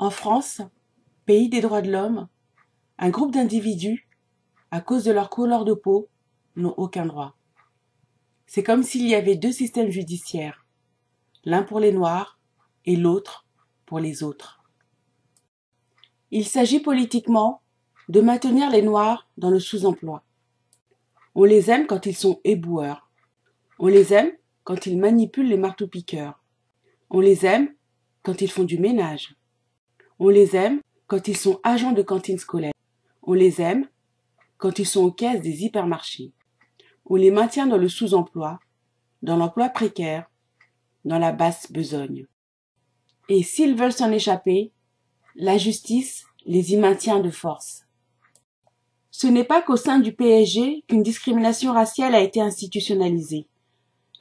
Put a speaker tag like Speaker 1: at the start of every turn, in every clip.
Speaker 1: En France, pays des droits de l'homme, un groupe d'individus, à cause de leur couleur de peau, n'ont aucun droit. C'est comme s'il y avait deux systèmes judiciaires, l'un pour les Noirs et l'autre pour les autres. Il s'agit politiquement de maintenir les Noirs dans le sous-emploi. On les aime quand ils sont éboueurs. On les aime quand ils manipulent les marteaux-piqueurs. On les aime quand ils font du ménage. On les aime quand ils sont agents de cantine scolaire. On les aime quand ils sont aux caisses des hypermarchés. On les maintient dans le sous-emploi, dans l'emploi précaire, dans la basse besogne. Et s'ils veulent s'en échapper, la justice les y maintient de force. Ce n'est pas qu'au sein du PSG qu'une discrimination raciale a été institutionnalisée.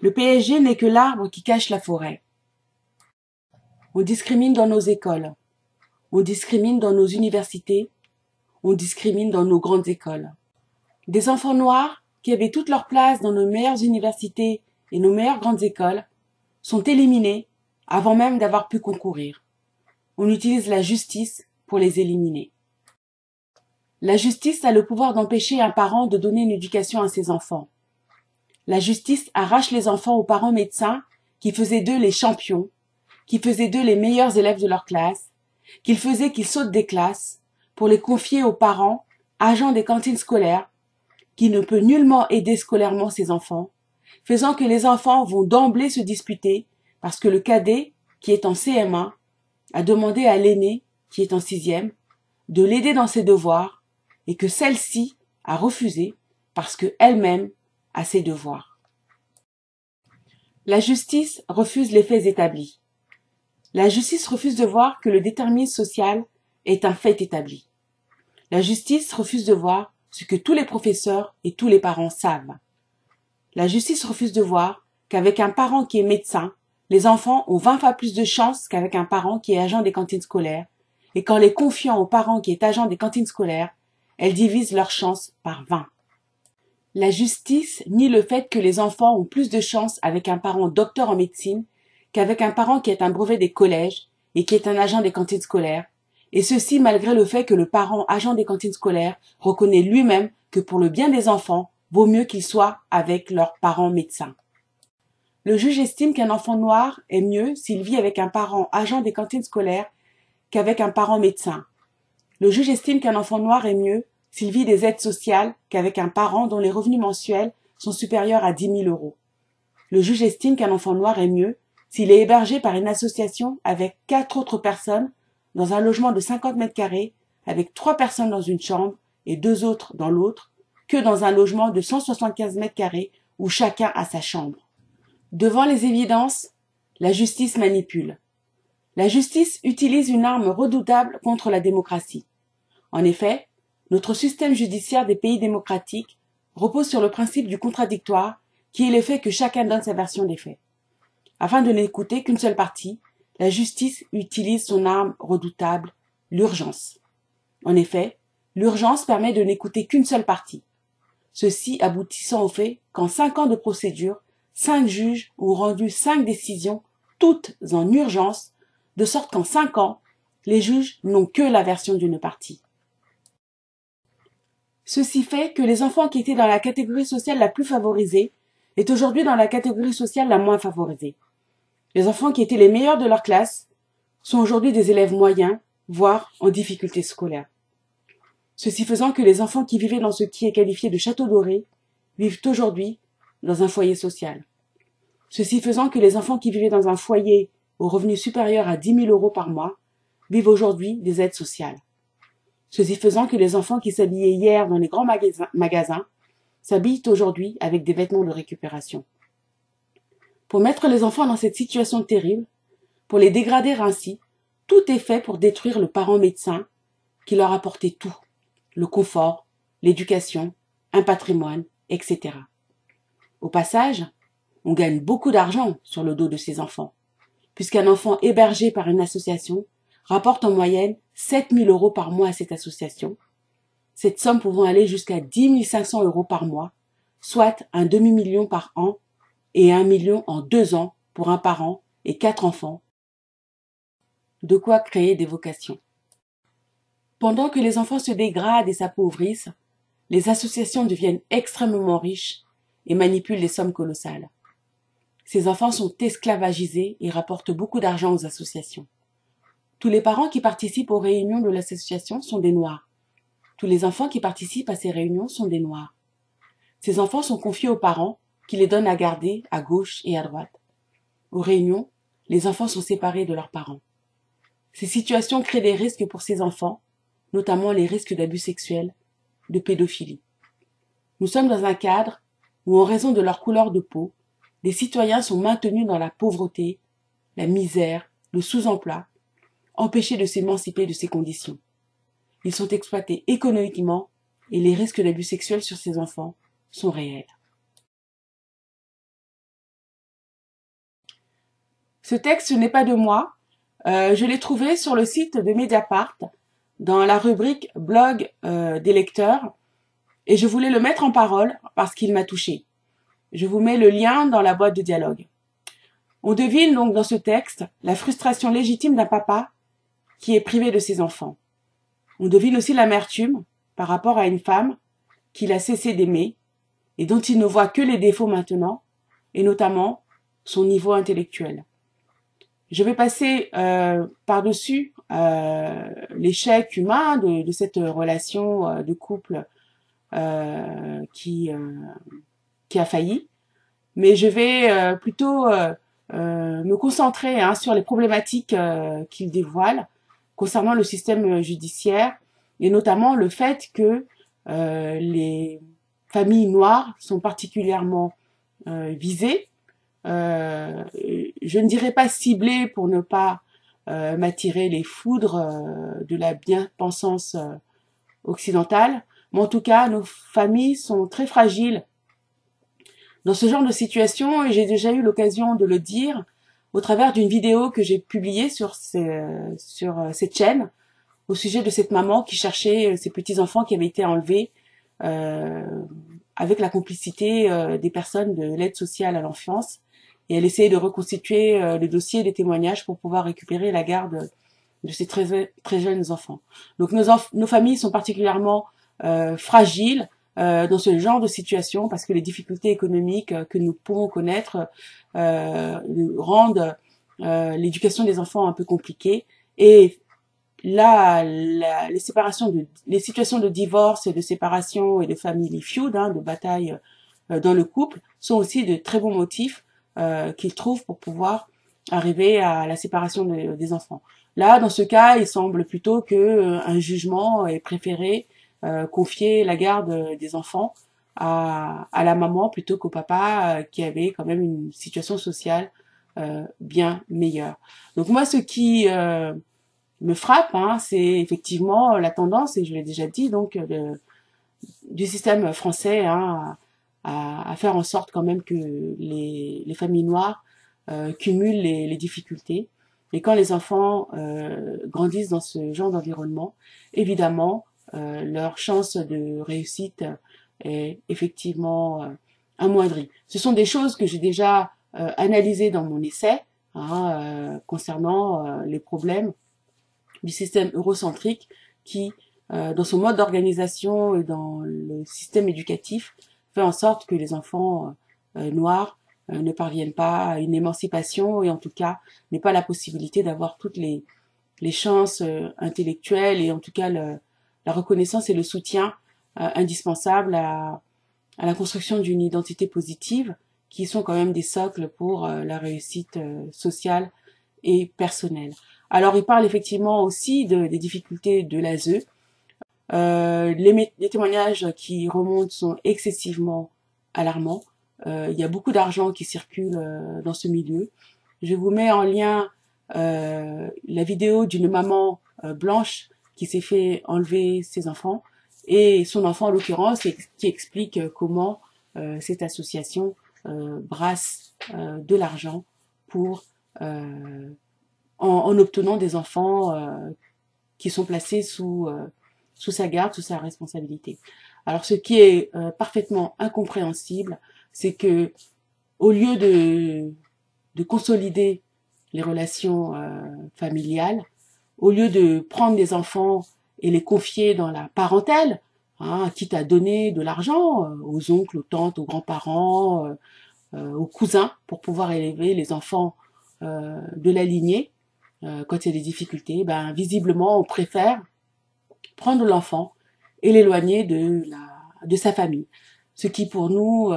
Speaker 1: Le PSG n'est que l'arbre qui cache la forêt. On discrimine dans nos écoles, on discrimine dans nos universités, on discrimine dans nos grandes écoles. Des enfants noirs qui avaient toute leur place dans nos meilleures universités et nos meilleures grandes écoles sont éliminés avant même d'avoir pu concourir. On utilise la justice pour les éliminer. La justice a le pouvoir d'empêcher un parent de donner une éducation à ses enfants. La justice arrache les enfants aux parents médecins qui faisaient d'eux les champions, qui faisaient d'eux les meilleurs élèves de leur classe, qui faisaient qu'ils sautent des classes, pour les confier aux parents, agents des cantines scolaires, qui ne peut nullement aider scolairement ses enfants, faisant que les enfants vont d'emblée se disputer parce que le cadet, qui est en CM1, a demandé à l'aîné, qui est en 6e, de l'aider dans ses devoirs et que celle-ci a refusé parce qu'elle-même a ses devoirs. La justice refuse les faits établis. La justice refuse de voir que le déterminisme social est un fait établi. La justice refuse de voir ce que tous les professeurs et tous les parents savent. La justice refuse de voir qu'avec un parent qui est médecin, les enfants ont 20 fois plus de chances qu'avec un parent qui est agent des cantines scolaires, et qu'en les confiant au parent qui est agent des cantines scolaires, elles divisent leurs chances par 20. La justice nie le fait que les enfants ont plus de chances avec un parent docteur en médecine qu'avec un parent qui est un brevet des collèges et qui est un agent des cantines scolaires, et ceci malgré le fait que le parent agent des cantines scolaires reconnaît lui-même que pour le bien des enfants, vaut mieux qu'ils soient avec leurs parents médecins. Le juge estime qu'un enfant noir est mieux s'il vit avec un parent agent des cantines scolaires qu'avec un parent médecin. Le juge estime qu'un enfant noir est mieux s'il vit des aides sociales qu'avec un parent dont les revenus mensuels sont supérieurs à 10 000 euros. Le juge estime qu'un enfant noir est mieux s'il est hébergé par une association avec 4 autres personnes dans un logement de 50 mètres carrés, avec 3 personnes dans une chambre et 2 autres dans l'autre, que dans un logement de 175 mètres carrés où chacun a sa chambre. Devant les évidences, la justice manipule. La justice utilise une arme redoutable contre la démocratie. En effet, notre système judiciaire des pays démocratiques repose sur le principe du contradictoire, qui est le fait que chacun donne sa version des faits. Afin de n'écouter qu'une seule partie, la justice utilise son arme redoutable, l'urgence. En effet, l'urgence permet de n'écouter qu'une seule partie. Ceci aboutissant au fait qu'en 5 ans de procédure, 5 juges ont rendu 5 décisions, toutes en urgence, de sorte qu'en 5 ans, les juges n'ont que la version d'une partie. Ceci fait que les enfants qui étaient dans la catégorie sociale la plus favorisée est aujourd'hui dans la catégorie sociale la moins favorisée. Les enfants qui étaient les meilleurs de leur classe sont aujourd'hui des élèves moyens, voire en difficulté scolaire. Ceci faisant que les enfants qui vivaient dans ce qui est qualifié de château doré vivent aujourd'hui dans un foyer social. Ceci faisant que les enfants qui vivaient dans un foyer aux revenus supérieurs à 10 000 euros par mois vivent aujourd'hui des aides sociales. Ceci faisant que les enfants qui s'habillaient hier dans les grands magasins s'habillent aujourd'hui avec des vêtements de récupération. Pour mettre les enfants dans cette situation terrible, pour les dégrader ainsi, tout est fait pour détruire le parent médecin qui leur apportait tout, le confort, l'éducation, un patrimoine, etc. Au passage, on gagne beaucoup d'argent sur le dos de ces enfants, puisqu'un enfant hébergé par une association rapporte en moyenne 7 000 euros par mois à cette association, cette somme pouvant aller jusqu'à 10 500 euros par mois, soit un demi-million par an et 1 million en 2 ans pour un parent et 4 enfants. de quoi créer des vocations. Pendant que les enfants se dégradent et s'appauvrissent, les associations deviennent extrêmement riches et manipulent des sommes colossales. Ces enfants sont esclavagisés et rapportent beaucoup d'argent aux associations. Tous les parents qui participent aux réunions de l'association sont des Noirs. Tous les enfants qui participent à ces réunions sont des Noirs. Ces enfants sont confiés aux parents qui les donnent à garder à gauche et à droite. Aux réunions, les enfants sont séparés de leurs parents. Ces situations créent des risques pour ces enfants, notamment les risques d'abus sexuels, de pédophilie. Nous sommes dans un cadre où, en raison de leur couleur de peau, les citoyens sont maintenus dans la pauvreté, la misère, le sous-emploi, empêchés de s'émanciper de ces conditions. Ils sont exploités économiquement et les risques d'abus sexuels sur ces enfants sont réels. Ce texte n'est pas de moi, je l'ai trouvé sur le site de Mediapart, dans la rubrique blog des lecteurs, et je voulais le mettre en parole parce qu'il m'a touché. Je vous mets le lien dans la boîte de dialogue. On devine donc dans ce texte la frustration légitime d'un papa qui est privé de ses enfants. On devine aussi l'amertume par rapport à une femme qu'il a cessé d'aimer et dont il ne voit que les défauts maintenant, et notamment son niveau intellectuel. Je vais passer par-dessus l'échec humain de cette relation de couple qui a failli, mais je vais plutôt me concentrer sur les problématiques qu'il dévoile concernant le système judiciaire, et notamment le fait que les familles noires sont particulièrement visées. Je ne dirais pas ciblées pour ne pas m'attirer les foudres de la bien-pensance occidentale, mais en tout cas, nos familles sont très fragiles dans ce genre de situation, et j'ai déjà eu l'occasion de le dire au travers d'une vidéo que j'ai publiée sur cette chaîne au sujet de cette maman qui cherchait ses petits-enfants qui avaient été enlevés avec la complicité des personnes de l'aide sociale à l'enfance, et elle essayait de reconstituer le dossier des témoignages pour pouvoir récupérer la garde de ces très jeunes enfants. Donc nos familles sont particulièrement fragiles dans ce genre de situation, parce que les difficultés économiques que nous pouvons connaître rendent l'éducation des enfants un peu compliquée, et là, les situations de divorce et de séparation et de family feud, de bataille dans le couple, sont aussi de très bons motifs qu'ils trouvent pour pouvoir arriver à la séparation des enfants. Là, dans ce cas, il semble plutôt que un jugement est préféré, confier la garde des enfants à la maman plutôt qu'au papa qui avait quand même une situation sociale bien meilleure. Donc moi, ce qui me frappe, c'est effectivement la tendance, et je l'ai déjà dit, donc du système français à faire en sorte quand même que les familles noires cumulent les difficultés. Et quand les enfants grandissent dans ce genre d'environnement, évidemment, leur chance de réussite est effectivement amoindrie. Ce sont des choses que j'ai déjà analysées dans mon essai concernant les problèmes du système eurocentrique qui, dans son mode d'organisation et dans le système éducatif, fait en sorte que les enfants noirs ne parviennent pas à une émancipation, et en tout cas n'aient pas la possibilité d'avoir toutes les chances intellectuelles, et en tout cas la reconnaissance et le soutien indispensables à la construction d'une identité positive, qui sont quand même des socles pour la réussite sociale et personnelle. Alors il parle effectivement aussi des difficultés de l'ASE. Les témoignages qui remontent sont excessivement alarmants. Il y a beaucoup d'argent qui circule dans ce milieu. Je vous mets en lien la vidéo d'une maman blanche qui s'est fait enlever ses enfants, et son enfant en l'occurrence, qui explique comment cette association brasse de l'argent pour en obtenant des enfants qui sont placés sous sa garde, sous sa responsabilité. Alors ce qui est parfaitement incompréhensible, c'est que au lieu de consolider les relations familiales, au lieu de prendre des enfants et les confier dans la parentèle, hein, quitte à donner de l'argent aux oncles, aux tantes, aux grands-parents, aux cousins, pour pouvoir élever les enfants de la lignée, quand il y a des difficultés, ben, visiblement, on préfère prendre l'enfant et l'éloigner de sa famille. Ce qui, pour nous,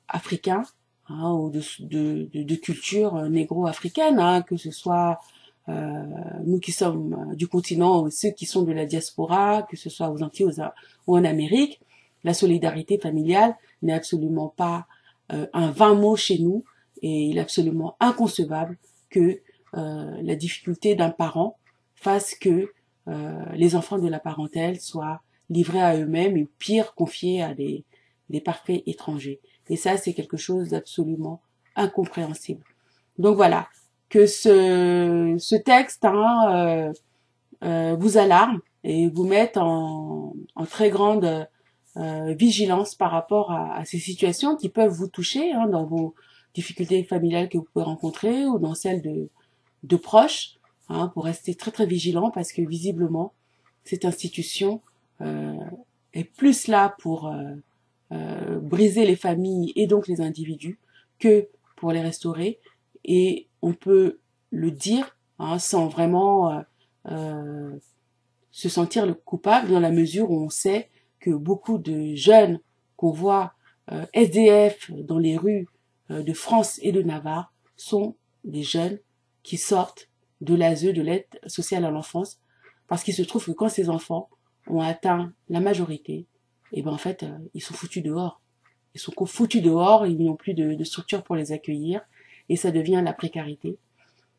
Speaker 1: Africains, hein, ou de culture négro-africaine, hein, que ce soit nous qui sommes du continent, ou ceux qui sont de la diaspora, que ce soit aux Antilles ou en Amérique, la solidarité familiale n'est absolument pas un vain mot chez nous, et il est absolument inconcevable que la difficulté d'un parent fasse que les enfants de la parentèle soient livrés à eux-mêmes et pire confiés à des parfaits étrangers. Et ça, c'est quelque chose d'absolument incompréhensible. Donc voilà, que ce texte hein, vous alarme et vous mette en très grande vigilance par rapport à ces situations qui peuvent vous toucher hein, dans vos difficultés familiales que vous pouvez rencontrer ou dans celles de proches, hein, pour rester très très vigilant parce que visiblement, cette institution est plus là pour briser les familles et donc les individus que pour les restaurer. Et on peut le dire hein, sans vraiment se sentir le coupable dans la mesure où on sait que beaucoup de jeunes qu'on voit SDF dans les rues de France et de Navarre sont des jeunes qui sortent de l'ASE, de l'aide sociale à l'enfance, parce qu'il se trouve que quand ces enfants ont atteint la majorité, et ben en fait, ils sont foutus dehors. Ils sont foutus dehors, ils n'ont plus de structure pour les accueillir, et ça devient la précarité.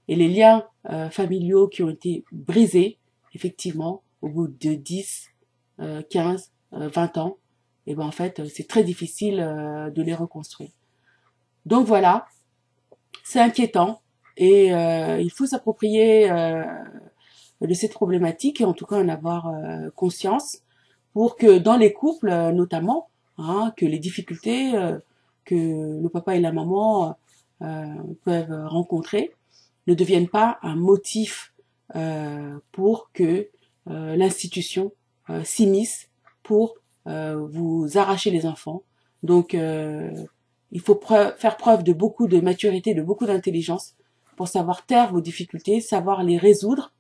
Speaker 1: Et les liens familiaux qui ont été brisés, effectivement, au bout de 10, 15, 20 ans, et ben en fait, c'est très difficile de les reconstruire. Donc voilà, c'est inquiétant, et il faut s'approprier de cette problématique, et en tout cas en avoir conscience, pour que dans les couples notamment, hein, que les difficultés que le papa et la maman peuvent rencontrer ne deviennent pas un motif pour que l'institution s'immisce pour vous arracher les enfants. Donc il faut faire preuve de beaucoup de maturité, de beaucoup d'intelligence pour savoir taire vos difficultés, savoir les résoudre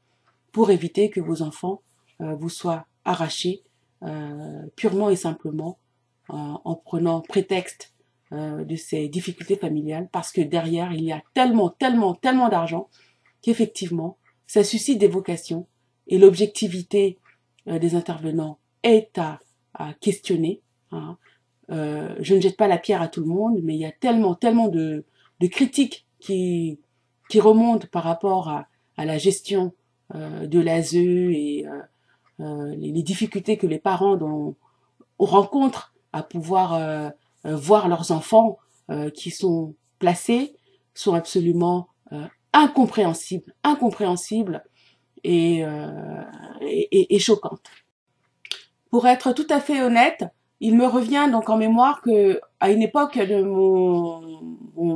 Speaker 1: pour éviter que vos enfants vous soient arrachés purement et simplement en prenant prétexte de ces difficultés familiales, parce que derrière, il y a tellement d'argent qu'effectivement, ça suscite des vocations et l'objectivité des intervenants est à questionner. Hein. Je ne jette pas la pierre à tout le monde, mais il y a tellement de critiques qui remontent par rapport à la gestion de l'ASE et les difficultés que les parents rencontrent à pouvoir voir leurs enfants qui sont placés sont absolument incompréhensibles et choquantes. Pour être tout à fait honnête, il me revient donc en mémoire que à une époque de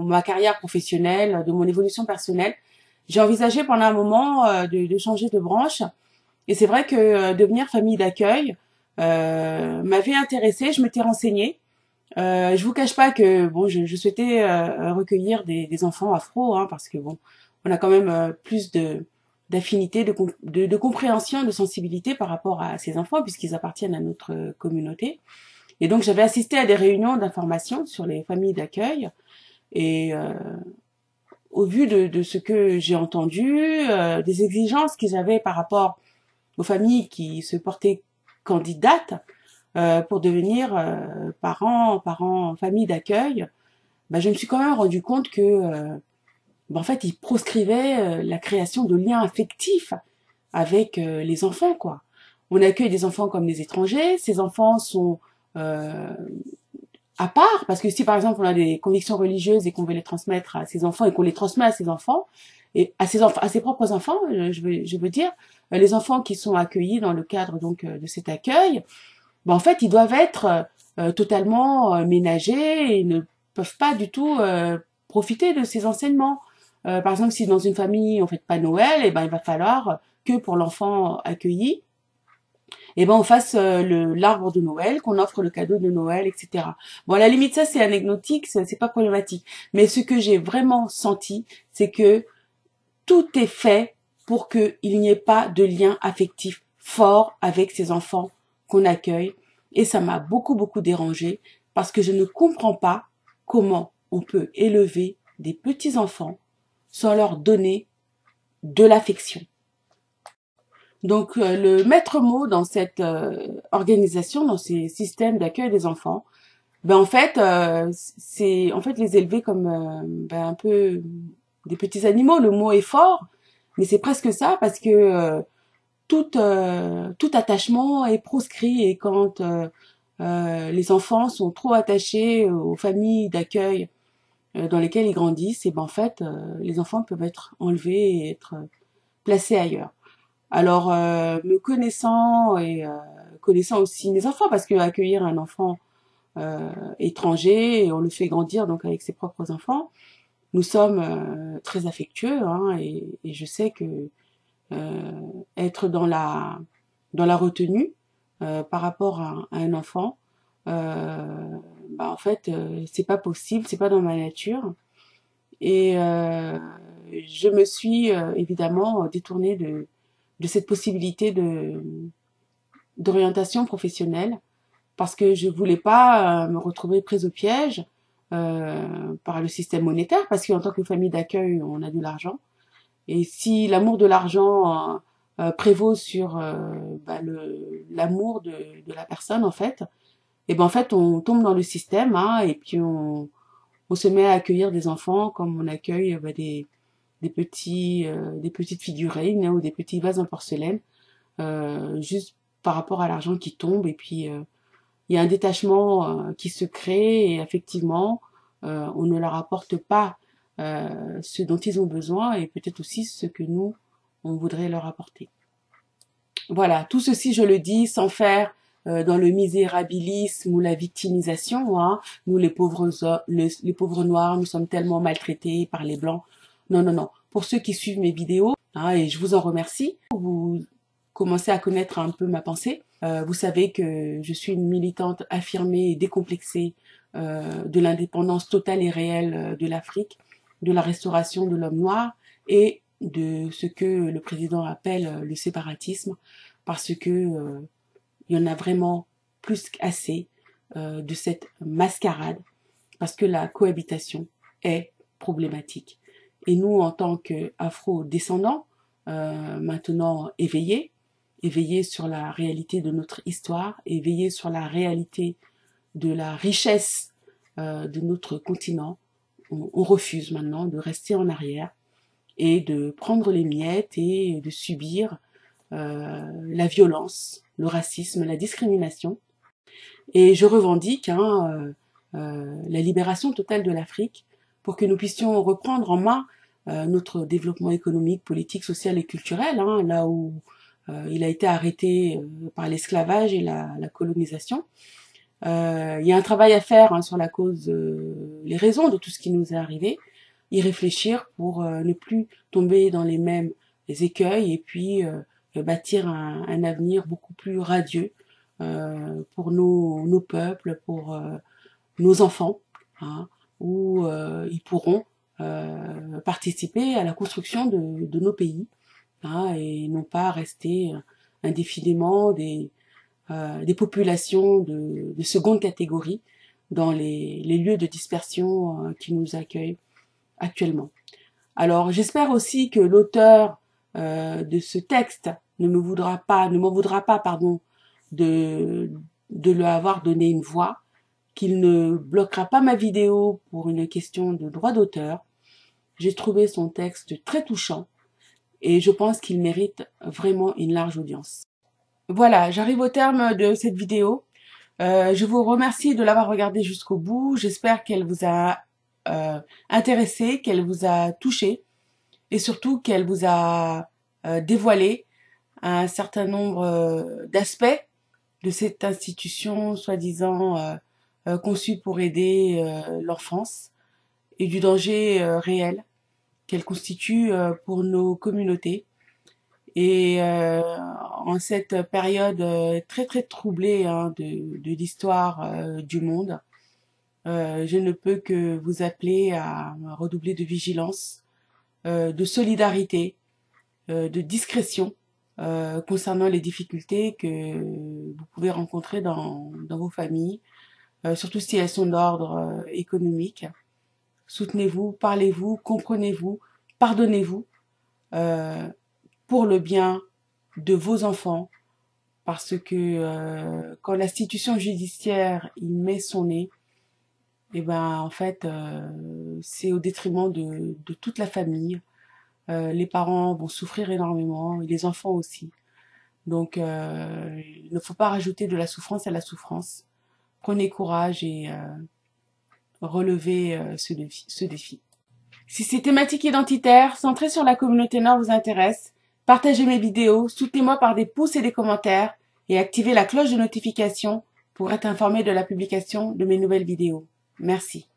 Speaker 1: ma carrière professionnelle, de mon évolution personnelle, j'ai envisagé pendant un moment de changer de branche. Et c'est vrai que devenir famille d'accueil m'avait intéressée, je m'étais renseignée. Je vous cache pas que bon, je souhaitais recueillir des enfants afro, hein, parce que bon, on a quand même plus d'affinité, de compréhension, de sensibilité par rapport à ces enfants puisqu'ils appartiennent à notre communauté. Et donc j'avais assisté à des réunions d'information sur les familles d'accueil et au vu de ce que j'ai entendu, des exigences qu'ils avaient par rapport aux familles qui se portaient candidates pour devenir parents, famille d'accueil, bah, je me suis quand même rendu compte que en fait, ils proscrivaient la création de liens affectifs avec les enfants, quoi. On accueille des enfants comme des étrangers, ces enfants sont à part, parce que si par exemple on a des convictions religieuses et qu'on veut les transmettre à ses enfants et qu'on les transmet à ses enfants, et à ses propres enfants, je veux dire, les enfants qui sont accueillis dans le cadre donc de cet accueil, ben, en fait, ils doivent être totalement ménagés et ne peuvent pas du tout profiter de ces enseignements. Par exemple, si dans une famille on fête pas Noël, et ben il va falloir que pour l'enfant accueilli, et ben on fasse l'arbre de Noël, qu'on offre le cadeau de Noël, etc. Bon, à la limite, ça c'est anecdotique, c'est pas problématique. Mais ce que j'ai vraiment senti, c'est que tout est fait pour qu'il n'y ait pas de lien affectif fort avec ces enfants qu'on accueille. Et ça m'a beaucoup dérangée parce que je ne comprends pas comment on peut élever des petits-enfants sans leur donner de l'affection. Donc, le maître mot dans cette organisation, dans ces systèmes d'accueil des enfants, ben en fait, c'est en fait les élever comme ben, un peu des petits animaux. Le mot est fort, mais c'est presque ça parce que tout attachement est proscrit et quand les enfants sont trop attachés aux familles d'accueil dans lesquelles ils grandissent, et ben en fait, les enfants peuvent être enlevés et être placés ailleurs. Alors, me connaissant et connaissant aussi mes enfants, parce que accueillir un enfant étranger, et on le fait grandir donc avec ses propres enfants, nous sommes très affectueux, hein, et je sais que être dans la retenue par rapport à un enfant, bah en fait, c'est pas possible, c'est pas dans ma nature. Et je me suis évidemment détournée de cette possibilité d'orientation professionnelle parce que je voulais pas me retrouver prise au piège par le système monétaire parce qu'en tant que famille d'accueil, on a de l'argent. Et si l'amour de l'argent prévaut sur bah, l'amour de la personne, en fait, et ben en fait, on tombe dans le système hein, et puis on se met à accueillir des enfants comme on accueille bah, des petites figurines hein, ou des petits vases en porcelaine, juste par rapport à l'argent qui tombe. Et puis, il y a un détachement qui se crée et effectivement, on ne leur apporte pas ce dont ils ont besoin et peut-être aussi ce que nous, on voudrait leur apporter. Voilà, tout ceci, je le dis sans faire dans le misérabilisme ou la victimisation. Hein. Nous, les pauvres noirs, nous sommes tellement maltraités par les blancs. Non, non, non. Pour ceux qui suivent mes vidéos, hein, et je vous en remercie, vous commencez à connaître un peu ma pensée. Vous savez que je suis une militante affirmée et décomplexée de l'indépendance totale et réelle de l'Afrique, de la restauration de l'homme noir et de ce que le président appelle le séparatisme, parce que il y en a vraiment plus qu'assez de cette mascarade, parce que la cohabitation est problématique. Et nous, en tant qu'afro-descendants, maintenant éveillés sur la réalité de notre histoire, éveillés sur la réalité de la richesse de notre continent, on refuse maintenant de rester en arrière et de prendre les miettes et de subir la violence, le racisme, la discrimination. Et je revendique la libération totale de l'Afrique pour que nous puissions reprendre en main notre développement économique, politique, social et culturel, hein, là où il a été arrêté par l'esclavage et la colonisation. Il y a un travail à faire hein, sur la cause, les raisons de tout ce qui nous est arrivé, y réfléchir pour ne plus tomber dans les mêmes écueils et puis bâtir un avenir beaucoup plus radieux pour nos peuples, pour nos enfants, hein, où ils pourront participer à la construction de nos pays hein, et non pas rester indéfiniment des populations de seconde catégorie dans les lieux de dispersion qui nous accueillent actuellement. Alors j'espère aussi que l'auteur de ce texte ne m'en voudra pas, pardon, de lui avoir donné une voix, qu'il ne bloquera pas ma vidéo pour une question de droit d'auteur. J'ai trouvé son texte très touchant et je pense qu'il mérite vraiment une large audience. Voilà, j'arrive au terme de cette vidéo. Je vous remercie de l'avoir regardée jusqu'au bout. J'espère qu'elle vous a intéressé, qu'elle vous a touché et surtout qu'elle vous a dévoilé un certain nombre d'aspects de cette institution soi-disant conçue pour aider l'enfance et du danger réel qu'elle constitue pour nos communautés. Et en cette période très très troublée hein, de l'histoire du monde, je ne peux que vous appeler à redoubler de vigilance, de solidarité, de discrétion concernant les difficultés que vous pouvez rencontrer dans vos familles, surtout si elles sont d'ordre économique. Soutenez-vous, parlez-vous, comprenez-vous, pardonnez-vous euh, pour le bien de vos enfants, parce que quand l'institution judiciaire y met son nez, et ben en fait c'est au détriment de toute la famille. Les parents vont souffrir énormément et les enfants aussi. Donc il ne faut pas rajouter de la souffrance à la souffrance. Prenez courage et relevez ce défi. Si ces thématiques identitaires centrées sur la communauté Nord vous intéressent, partagez mes vidéos, soutenez-moi par des pouces et des commentaires et activez la cloche de notification pour être informé de la publication de mes nouvelles vidéos. Merci.